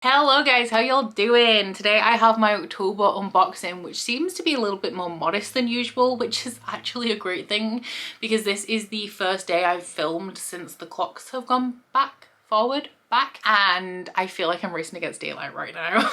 Hello guys, how y'all doing? Today I have my October unboxing, which seems to be a little bit more modest than usual, which is actually a great thing because this is the first day I've filmed since the clocks have gone back, and I feel like I'm racing against daylight right now.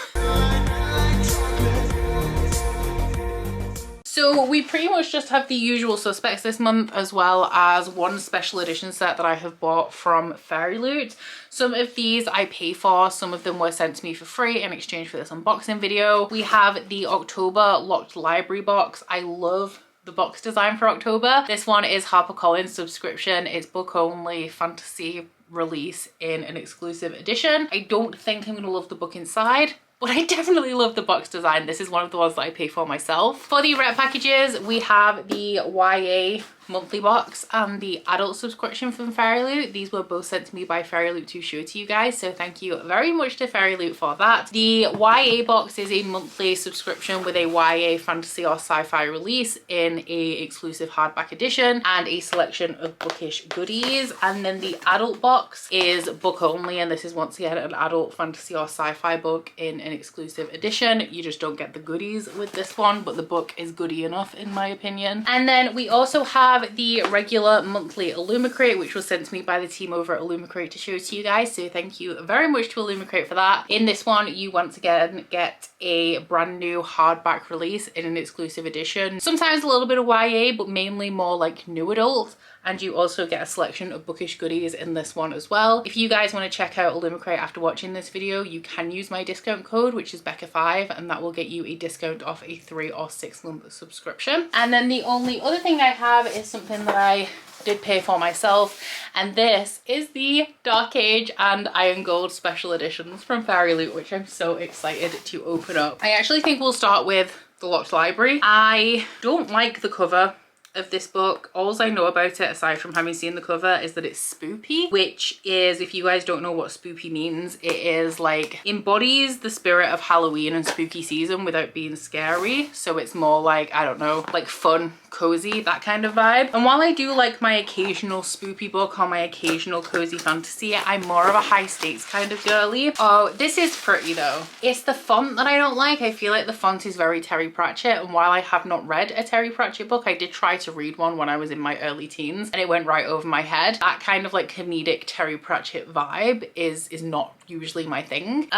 So we pretty much just have the usual suspects this month, as well as one special edition set that I have bought from Fairyloot. Some of these I pay for, some of them were sent to me for free in exchange for this unboxing video. We have the October locked library box. I love the box design for October. This one is HarperCollins subscription. It's book only fantasy release in an exclusive edition. I don't think I'm gonna love the book inside, but I definitely love the box design. This is one of the ones that I pay for myself. For the rep packages, we have the YA monthly box and the adult subscription from Fairyloot. These were both sent to me by Fairyloot to show to you guys, so thank you very much to Fairyloot for that. The YA box is a monthly subscription with a YA fantasy or sci-fi release in a exclusive hardback edition and a selection of Bookish goodies. And then the adult box is book only, and this is once again an adult fantasy or sci-fi book in an exclusive edition. You just don't get the goodies with this one, but the book is goody enough in my opinion. And then we also have the regular monthly Illumicrate, which was sent to me by the team over at Illumicrate to show to you guys, so thank you very much to Illumicrate for that. In this one you once again get a brand new hardback release in an exclusive edition, sometimes a little bit of YA but mainly more like new adult, and you also get a selection of Bookish goodies in this one as well. If you guys want to check out Illumicrate after watching this video, you can use my discount code, which is Becca5, and that will get you a discount off a 3 or 6 month subscription. And then the only other thing I have is something that I did pay for myself, and this is the Dark Age and Iron Gold special editions from Fairyloot, which I'm so excited to open up. I actually think we'll start with the locked library. I don't like the cover of this book. All I know about it, aside from having seen the cover, is that it's spoopy, which is, if you guys don't know what spoopy means, it is like embodies the spirit of Halloween and spooky season without being scary. So it's more like, I don't know, like fun, cozy, that kind of vibe. And while I do like my occasional spoopy book or my occasional cozy fantasy, I'm more of a high stakes kind of girly. Oh, this is pretty though. It's the font that I don't like. I feel like the font is very Terry Pratchett, and while I have not read a Terry Pratchett book, I did try to read one when I was in my early teens and it went right over my head. That kind of like comedic Terry Pratchett vibe is not usually my thing.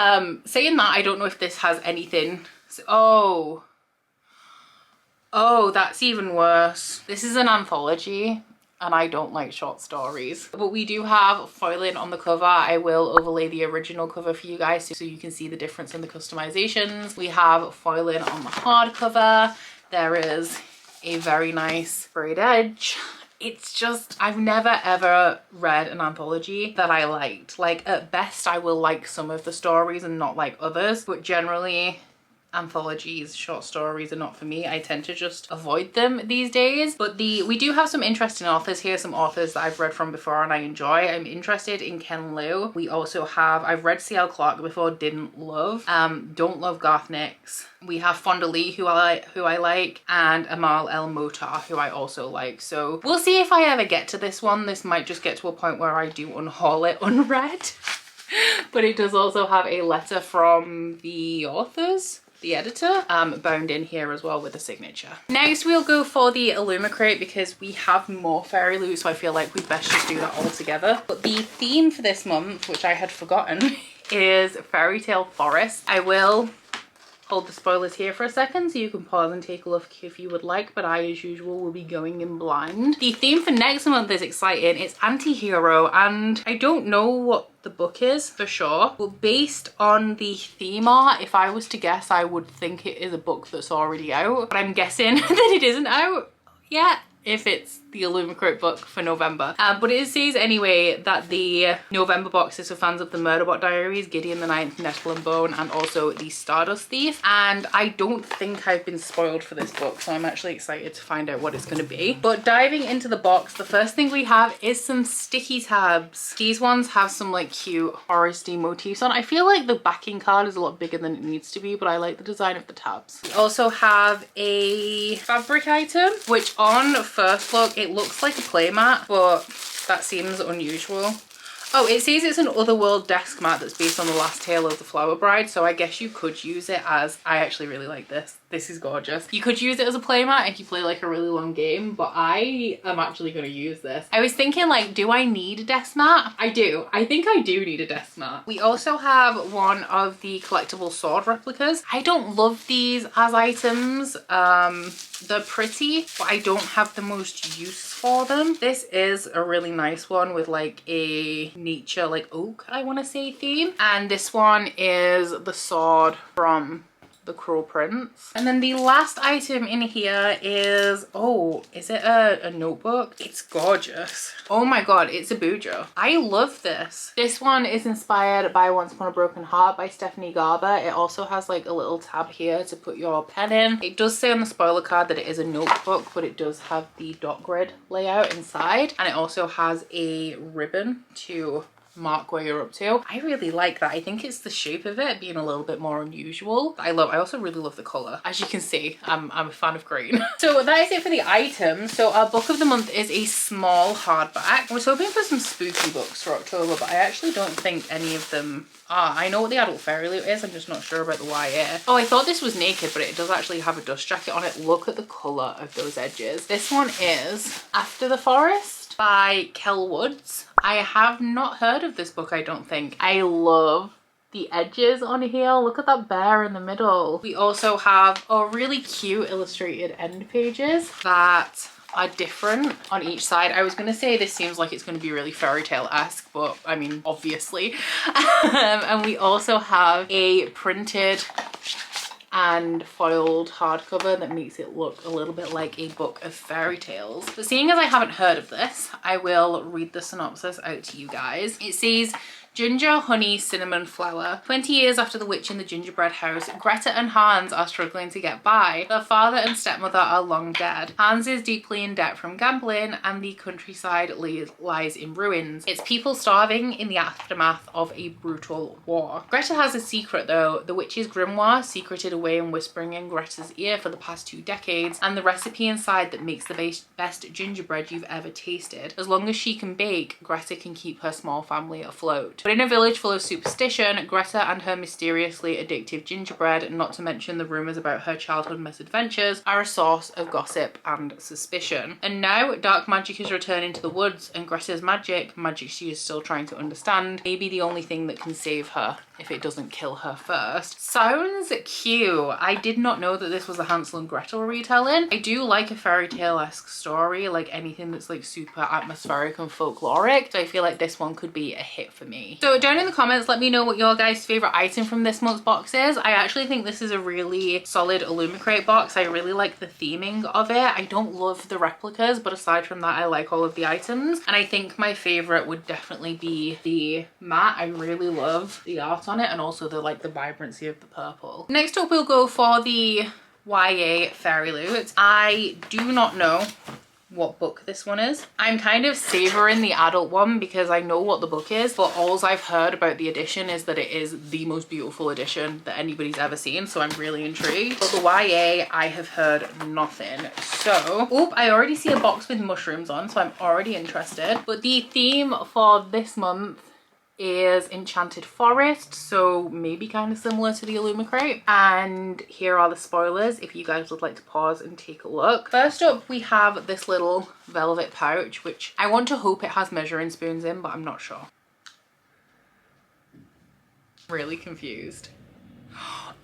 Saying that, I don't know if this has anything. Oh, that's even worse. This is an anthology and I don't like short stories, but we do have foiling on the cover. I will overlay the original cover for you guys so you can see the difference in the customizations. We have foiling on the hardcover. There is a very nice sprayed edge. It's just, I've never ever read an anthology that I liked. Like at best I will like some of the stories and not like others, but generally anthologies, short stories are not for me. I tend to just avoid them these days. But we do have some interesting authors here, some authors that I've read from before and I enjoy. I'm interested in Ken Liu. We also have, I've read C.L. Clarke before, didn't love. Don't love Garth Nix. We have Fonda Lee, who I like, and Amal El Motar, who I also like. So we'll see if I ever get to this one. This might just get to a point where I do unhaul it unread. But it does also have a letter from the authors, the editor, bound in here as well with a signature. Next we'll go for the Illumicrate because we have more Fairyloot, so I feel like we'd best just do that all together. But the theme for this month, which I had forgotten, is Fairy Tale Forest. I will hold the spoilers here for a second so you can pause and take a look if you would like, but I, as usual, will be going in blind. The theme for next month is exciting. It's anti-hero, and I don't know what the book is for sure, but based on the theme art, if I was to guess, I would think it is a book that's already out, but I'm guessing that it isn't out yet if it's the Illumicrate book for November. But it says anyway that the November box is for fans of the Murderbot Diaries, Gideon the Ninth, Nettle and Bone, and also the Stardust Thief. And I don't think I've been spoiled for this book, so I'm actually excited to find out what it's going to be. But diving into the box, the first thing we have is some sticky tabs. These ones have some like cute foresty motifs on. I feel like the backing card is a lot bigger than it needs to be, but I like the design of the tabs. We also have a fabric item, which on first look, it looks like a playmat, but that seems unusual. Oh, it says it's an Otherworld desk mat that's based on the last tale of the Flower Bride, so I guess you could use it as, I actually really like this. This is gorgeous. You could use it as a playmat if you play like a really long game, but I am actually going to use this. I was thinking like, do I need a desk mat? I do. I think I do need a desk mat. We also have one of the collectible sword replicas. I don't love these as items. They're pretty, but I don't have the most use for them. This is a really nice one with like a nature, like oak, I want to say, theme. And this one is the sword from the Cruel Prince. And then the last item in here is, oh, is it a notebook? It's gorgeous. Oh my god, it's a Bujo. I love this. This one is inspired by Once Upon a Broken Heart by Stephanie Garber. It also has like a little tab here to put your pen in. It does say on the spoiler card that it is a notebook, but it does have the dot grid layout inside. And it also has a ribbon to mark where you're up to. I really like that. I think it's the shape of it being a little bit more unusual. I also really love the color. As you can see, I'm a fan of green. So that is it for the items. So our book of the month is a small hardback. I was hoping for some spooky books for October, but I actually don't think any of them are. I know what the adult Fairyloot is, I'm just not sure about the YA. Oh, I thought this was naked, but it does actually have a dust jacket on it. Look at the color of those edges. This one is After the Forest by Kel Woods. I have not heard of this book, I don't think. I love the edges on here. Look at that bear in the middle. We also have really cute illustrated end pages that are different on each side. I was going to say this seems like it's going to be really fairy tale-esque, but I mean, obviously. And we also have a printed and foiled hardcover that makes it look a little bit like a book of fairy tales. But seeing as I haven't heard of this, I will read the synopsis out to you guys. It says, Ginger, honey, cinnamon, flour. 20 years after the witch in the gingerbread house, Greta and Hans are struggling to get by. Their father and stepmother are long dead. Hans is deeply in debt from gambling and the countryside lies in ruins. It's people starving in the aftermath of a brutal war. Greta has a secret though, the witch's grimoire secreted away and whispering in Greta's ear for the past 2 decades, and the recipe inside that makes the best gingerbread you've ever tasted. As long as she can bake, Greta can keep her small family afloat. But in a village full of superstition, Greta and her mysteriously addictive gingerbread, not to mention the rumours about her childhood misadventures, are a source of gossip and suspicion. And now dark magic is returning to the woods, and Greta's magic she is still trying to understand, may be the only thing that can save her if it doesn't kill her first. Sounds cute. I did not know that this was a Hansel and Gretel retelling. I do like a fairy tale-esque story, like anything that's like super atmospheric and folkloric, so I feel like this one could be a hit for me. So down in the comments, let me know what your guys' favourite item from this month's box is. I actually think this is a really solid Illumicrate box. I really like the theming of it. I don't love the replicas, but aside from that, I like all of the items. And I think my favourite would definitely be the mat. I really love the art on it and also the vibrancy of the purple. Next up, we'll go for the YA Fairyloot. I do not know what book this one is. I'm kind of savouring the adult one because I know what the book is, but all I've heard about the edition is that it is the most beautiful edition that anybody's ever seen, so I'm really intrigued. But the YA, I have heard nothing. So, oh, I already see a box with mushrooms on, so I'm already interested. But the theme for this month is Enchanted Forest, so maybe kind of similar to the Illumicrate. And here are the spoilers if you guys would like to pause and take a look. First up, we have this little velvet pouch, which I want to hope it has measuring spoons in, but I'm not sure. Really confused.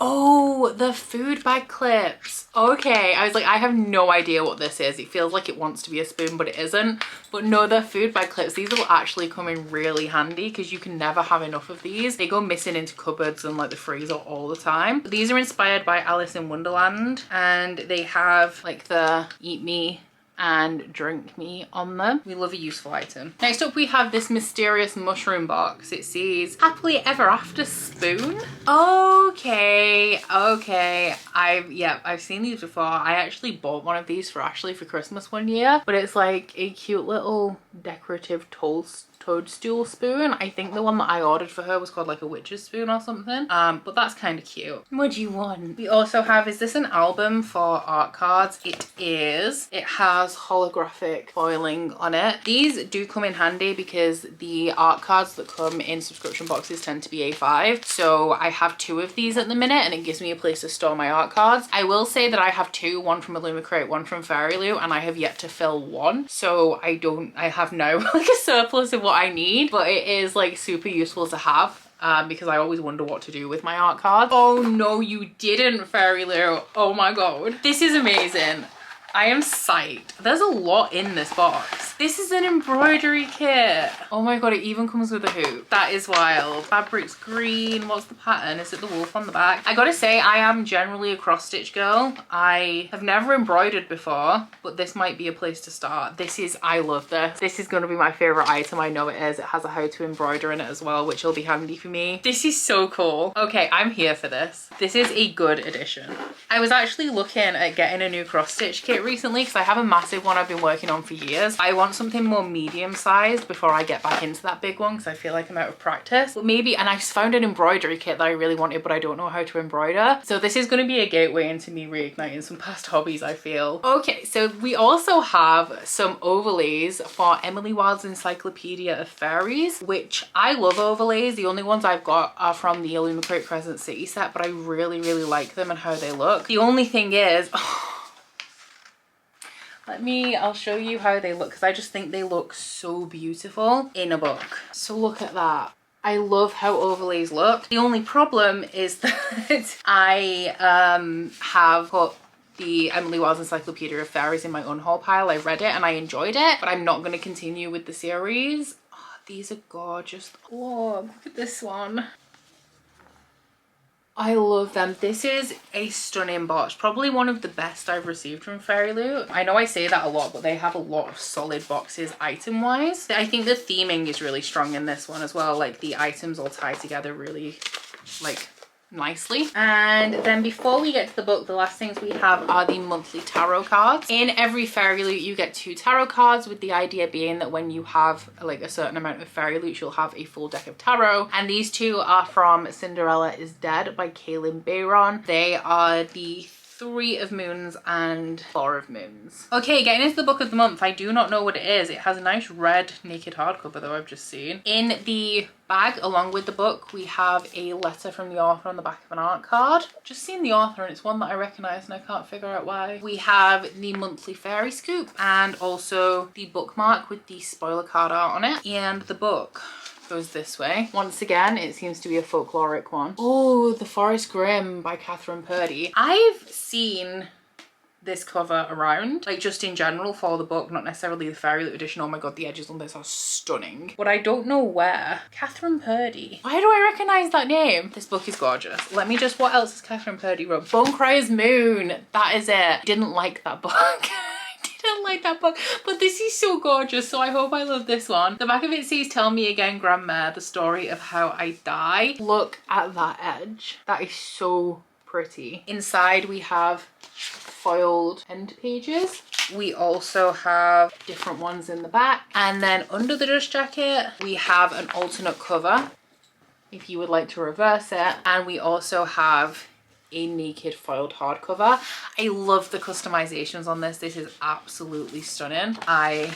Oh, the food bag clips. Okay, I was like, I have no idea what this is. It feels like it wants to be a spoon, but it isn't. But no, they're food bag clips. These will actually come in really handy because you can never have enough of these. They go missing into cupboards and like the freezer all the time. But these are inspired by Alice in Wonderland, and they have like the eat me and drink me on them. We love a useful item. Next up, we have this mysterious mushroom box. It says happily ever after spoon. Okay. I've seen these before. I actually bought one of these for Ashley for Christmas one year, but it's like a cute little decorative toast toadstool spoon. I think the one that I ordered for her was called like a witch's spoon or something. But that's kind of cute. What do you want? We also have, is this an album for art cards? It is. It has holographic foiling on it. These do come in handy because the art cards that come in subscription boxes tend to be A5. So I have 2 of these at the minute and it gives me a place to store my art cards. I will say that I have 2, one from Illumicrate, one from Fairyloot, and I have yet to fill one. So I have now like a surplus of what I need, but it is like super useful to have. Because I always wonder what to do with my art cards. Oh no, you didn't, Fairyloot. Oh my god. This is amazing. I am psyched. There's a lot in this box. This is an embroidery kit. Oh my god, it even comes with a hoop. That is wild. Fabric's green. What's the pattern? Is it the wolf on the back? I gotta say, I am generally a cross stitch girl. I have never embroidered before, but this might be a place to start. I love this. This is gonna be my favorite item. I know it is. It has a how to embroider in it as well, which will be handy for me. This is so cool. Okay, I'm here for this. This is a good addition. I was actually looking at getting a new cross stitch kit recently because I have a massive one I've been working on for years. I want something more medium sized before I get back into that big one because I feel like I'm out of practice. But maybe, and I found an embroidery kit that I really wanted, but I don't know how to embroider. So this is going to be a gateway into me reigniting some past hobbies, I feel. Okay, so we also have some overlays for Emily Wilde's Encyclopedia of Fairies, which I love overlays. The only ones I've got are from the Illumicrate Crescent City set, but I really, really like them and how they look. The only thing is, I'll show you how they look because I just think they look so beautiful in a book. So look at that. I love how overlays look. The only problem is that I have put the Emily Wilde's Encyclopedia of Fairies in my unhaul pile. I read it and I enjoyed it, but I'm not going to continue with the series. Oh, these are gorgeous. Look at this one. I love them. This is a stunning box. Probably one of the best I've received from Fairyloot. I know I say that a lot, but they have a lot of solid boxes item wise. I think the theming is really strong in this one as well. Like the items all tie together really like nicely. And then before we get to the book, the last things we have are the monthly tarot cards. In every Fairyloot you get 2 tarot cards, with the idea being that when you have like a certain amount of Fairyloot you'll have a full deck of tarot, and these 2 are from Cinderella is Dead by Kaylin Bayron. They are the 3 of Moons and 4 of Moons. Okay, getting into the book of the month. I do not know what it is. It has a nice red naked hardcover though, I've just seen. In the bag along with the book we have a letter from the author on the back of an art card. Just seen the author and it's one that I recognise and I can't figure out why. We have the monthly fairy scoop and also the bookmark with the spoiler card art on it. And the book goes this way. Once again, it seems to be a folkloric one. Oh, The Forest Grimm by Catherine Purdy. I've seen this cover around, like just in general for the book, not necessarily the Fairyloot edition. Oh my god, the edges on this are stunning. But I don't know where. Catherine Purdy. Why do I recognise that name? This book is gorgeous. Let me just, what else has Catherine Purdy wrote? Bone Crier's Moon. That is it. Didn't like that book. Didn't like that book, but this is so gorgeous, so I hope I love this one. The back of it says, "Tell me again, Grandma, the story of how I die." Look at that edge. That is so pretty. Inside we have foiled end pages. We also have different ones in the back, and then under the dust jacket we have an alternate cover if you would like to reverse it, and we also have a naked foiled hardcover. I love the customizations on this. This is absolutely stunning. I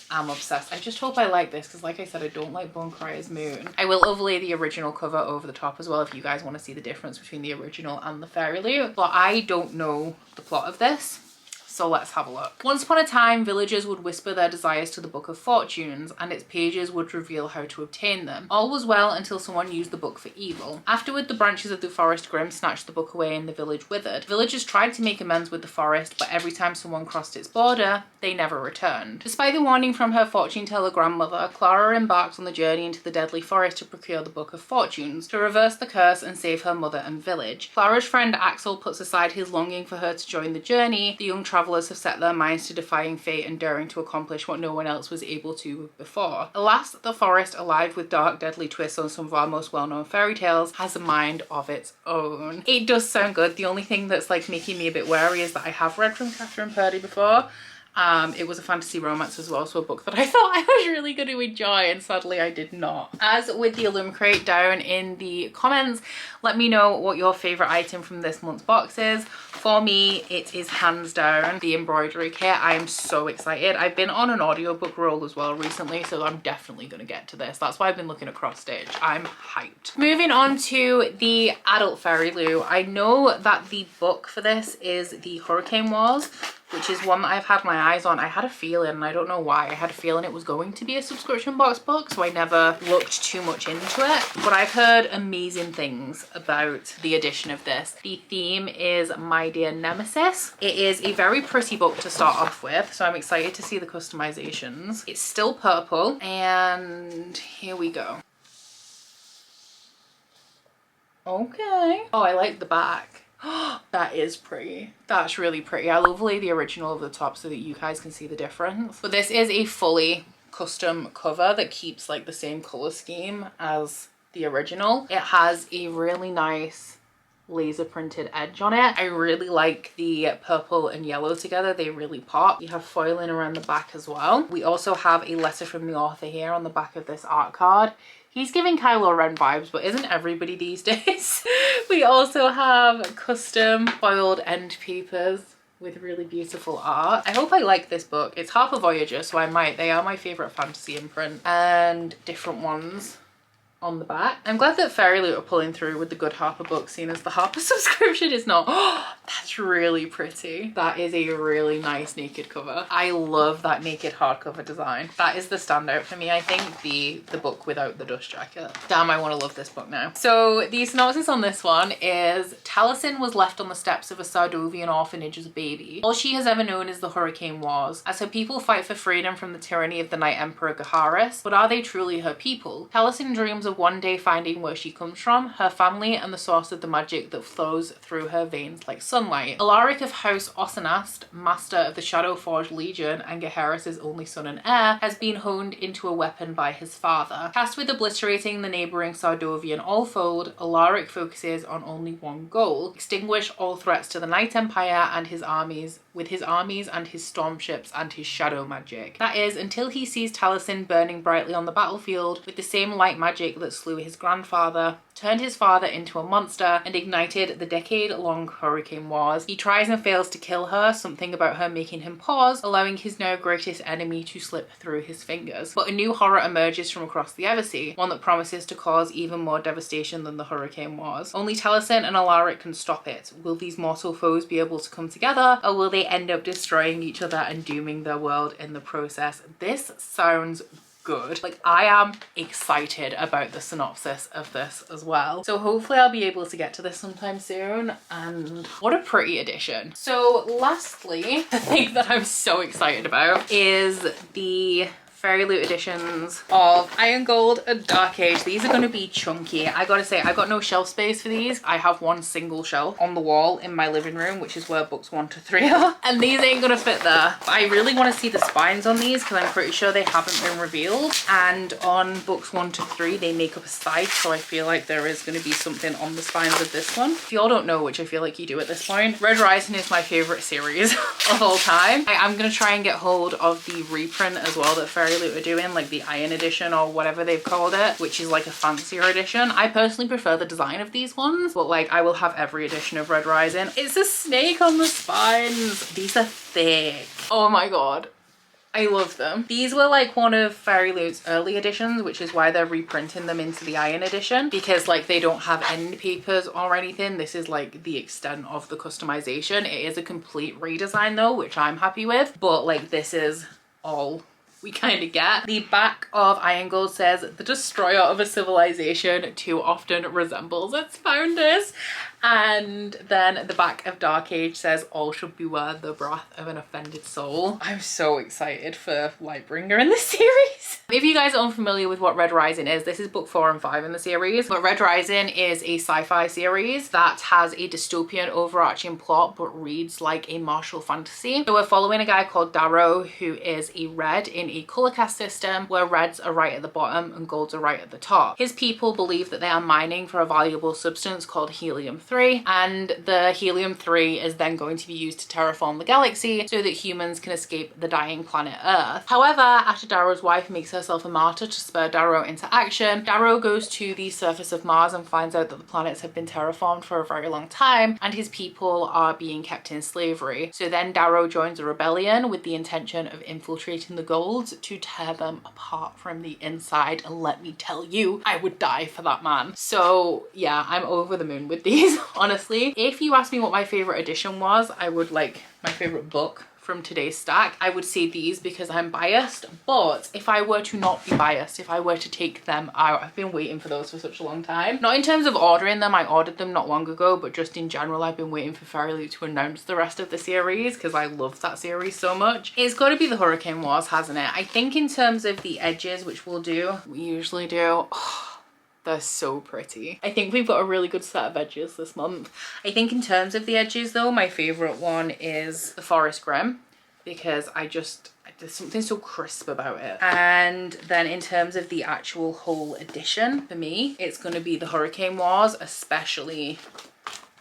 am obsessed. I just hope I like this because like I said, I don't like Bone Crier's Moon. I will overlay the original cover over the top as well if you guys want to see the difference between the original and the Fairyloot, but I don't know the plot of this. So let's have a look. Once upon a time, villagers would whisper their desires to the Book of Fortunes, and its pages would reveal how to obtain them. All was well until someone used the book for evil. Afterward, the branches of the Forest Grimm snatched the book away and the village withered. Villagers tried to make amends with the forest, but every time someone crossed its border, they never returned. Despite the warning from her fortune teller grandmother, Clara embarked on the journey into the deadly forest to procure the Book of Fortunes, to reverse the curse and save her mother and village. Clara's friend Axel puts aside his longing for her to join the journey. The young travelers have set their minds to defying fate and daring to accomplish what no one else was able to before. Alas, the forest, alive with dark, deadly twists on some of our most well-known fairy tales, has a mind of its own. It does sound good. The only thing that's like making me a bit wary is that I have read from Catherine Purdy before, It was a fantasy romance as well, so a book that I thought I was really going to enjoy, and sadly I did not. As with the Illumicrate, down in the comments, let me know what your favourite item from this month's box is. For me, it is hands down the embroidery kit. I am so excited. I've been on an audiobook roll as well recently, so I'm definitely going to get to this. That's why I've been looking at cross stitch. I'm hyped. Moving on to the adult Fairyloot. I know that the book for this is the Hurricane Wars, which is one that I've had my eyes on. I had a feeling, and I don't know why, I had a feeling it was going to be a subscription box book, so I never looked too much into it. But I've heard amazing things about the edition of this. The theme is My Dear Nemesis. It is a very pretty book to start off with, so I'm excited to see the customizations. It's still purple, and here we go. Okay. Oh, I like the back. That is pretty. That's really pretty. I will lay the original over the top so that you guys can see the difference. But this is a fully custom cover that keeps like the same color scheme as the original. It has a really nice laser printed edge on it. I really like the purple and yellow together. They really pop. You have foiling around the back as well. We also have a letter from the author here on the back of this art card. He's giving Kylo Ren vibes, but isn't everybody these days? We also have custom foiled end papers with really beautiful art. I hope I like this book. It's half a Voyager, so I might. They are my favourite fantasy imprint, and different ones on the back. I'm glad that Fairyloot are pulling through with the good Harper books, seeing as the Harper subscription is not. Oh, that's really pretty. That is a really nice naked cover. I love that naked hardcover design. That is the standout for me, I think, the book without the dust jacket. Damn, I want to love this book now. So the synopsis on this one is: Taliesin was left on the steps of a Sardovian orphanage as a baby. All she has ever known is the Hurricane Wars, as her people fight for freedom from the tyranny of the Night Emperor Gaharis. But are they truly her people? Taliesin dreams of one day finding where she comes from, her family, and the source of the magic that flows through her veins like sunlight. Alaric of House Osanast, master of the Shadowforged Legion and Gaharis' only son and heir, has been honed into a weapon by his father. Tasked with obliterating the neighbouring Sardovian Allfold, Alaric focuses on only one goal: extinguish all threats to the Night Empire and his armies, with his armies and his storm ships and his shadow magic. That is, until he sees Taliesin burning brightly on the battlefield with the same light magic that slew his grandfather, turned his father into a monster, and ignited the decade-long Hurricane Wars. He tries and fails to kill her, something about her making him pause, allowing his now greatest enemy to slip through his fingers. But a new horror emerges from across the Eversea, one that promises to cause even more devastation than the Hurricane Wars. Only Taliesin and Alaric can stop it. Will these mortal foes be able to come together, or will they end up destroying each other and dooming their world in the process? This sounds good. Like, I am excited about the synopsis of this as well. So hopefully I'll be able to get to this sometime soon, and what a pretty edition. So lastly, the thing that I'm so excited about is the Fairyloot editions of Iron Gold and Dark Age. These are going to be chunky. I gotta say, I've got no shelf space for these. I have one single shelf on the wall in my living room, which is where books 1 to 3 are, and these ain't gonna fit there. But I really want to see the spines on these because I'm pretty sure they haven't been revealed, and on books 1 to 3 they make up a side, so I feel like there is going to be something on the spines of this one. If y'all don't know, which I feel like you do at this point, Red Rising is my favorite series of all time. I'm gonna try and get hold of the reprint as well that Fairyloot are doing, like the Iron edition or whatever they've called it, which is like a fancier edition. I personally prefer the design of these ones, but like I will have every edition of Red Rising. It's a snake on the spines. These are thick. Oh my god, I love them. These were like one of Fairyloot's early editions, which is why they're reprinting them into the Iron edition, because like they don't have end papers or anything. This is like the extent of the customization. It is a complete redesign though, which I'm happy with, but like this is all we kind of get. The back of Iron Gold says, the destroyer of a civilization too often resembles its founders. And then the back of Dark Age says, all should beware the wrath of an offended soul. I'm so excited for Lightbringer in this series. If you guys are unfamiliar with what Red Rising is, this is book 4 and 5 in the series. But Red Rising is a sci-fi series that has a dystopian overarching plot but reads like a martial fantasy. So we're following a guy called Darrow who is a red in a color caste system where reds are right at the bottom and golds are right at the top. His people believe that they are mining for a valuable substance called helium-3, and the helium-3 is then going to be used to terraform the galaxy so that humans can escape the dying planet Earth. However, after Darrow's wife makes herself a martyr to spur Darrow into action, Darrow goes to the surface of Mars and finds out that the planets have been terraformed for a very long time and his people are being kept in slavery. So then Darrow joins a rebellion with the intention of infiltrating the Golds to tear them apart from the inside, and let me tell you, I would die for that man. So yeah, I'm over the moon with these, honestly. If you ask me what my favorite edition was, I would like my favorite book from today's stack, I would say these because I'm biased. But if I were to not be biased, if I were to take them out, I've been waiting for those for such a long time. Not in terms of ordering them, I ordered them not long ago, but just in general, I've been waiting for Fairyloot to announce the rest of the series because I love that series so much. It's got to be the Hurricane Wars, hasn't it? I think in terms of the edges, which we'll do, we usually do, they're so pretty. I think we've got a really good set of edges this month. I think in terms of the edges though, my favorite one is the Forest Grim because there's something so crisp about it. And then in terms of the actual whole edition, for me, it's going to be the Hurricane Wars, especially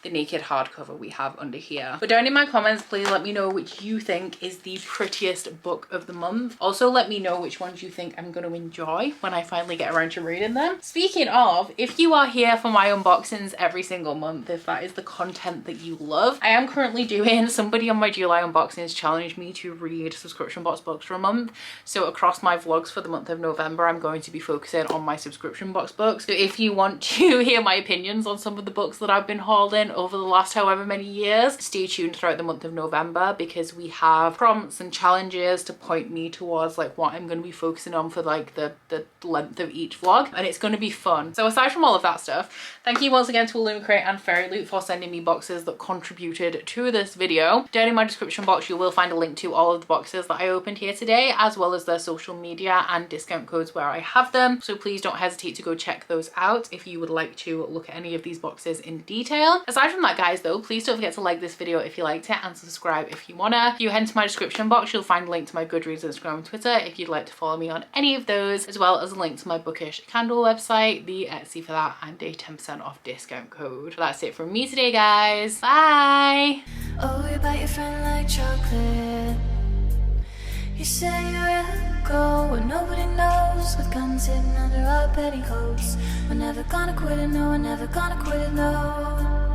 the naked hardcover we have under here. But down in my comments, please let me know which you think is the prettiest book of the month. Also let me know which ones you think I'm going to enjoy when I finally get around to reading them. Speaking of, if you are here for my unboxings every single month, if that is the content that you love, I am currently doing, somebody on my July unboxings challenged me to read subscription box books for a month. So across my vlogs for the month of November, I'm going to be focusing on my subscription box books. So if you want to hear my opinions on some of the books that I've been hauling over the last however many years, stay tuned throughout the month of November because we have prompts and challenges to point me towards like what I'm going to be focusing on for like the length of each vlog, and it's going to be fun. So aside from all of that stuff, thank you once again to Illumicrate and Fairyloot for sending me boxes that contributed to this video. Down in my description box you will find a link to all of the boxes that I opened here today, as well as their social media and discount codes where I have them, so please don't hesitate to go check those out if you would like to look at any of these boxes in detail. Aside from that guys though, please don't forget to like this video if you liked it and subscribe if you wanna. If you head to my description box, you'll find a link to my Goodreads, Instagram and Twitter if you'd like to follow me on any of those, as well as a link to my Bookish candle website, the Etsy for that, and a 10% off discount code. But that's it from me today guys. Bye! Oh, you bite your friend like chocolate. You say you'll go where nobody knows, with guns hidden under our petticoats. We're never gonna quit it, no, we're never gonna quit it, no.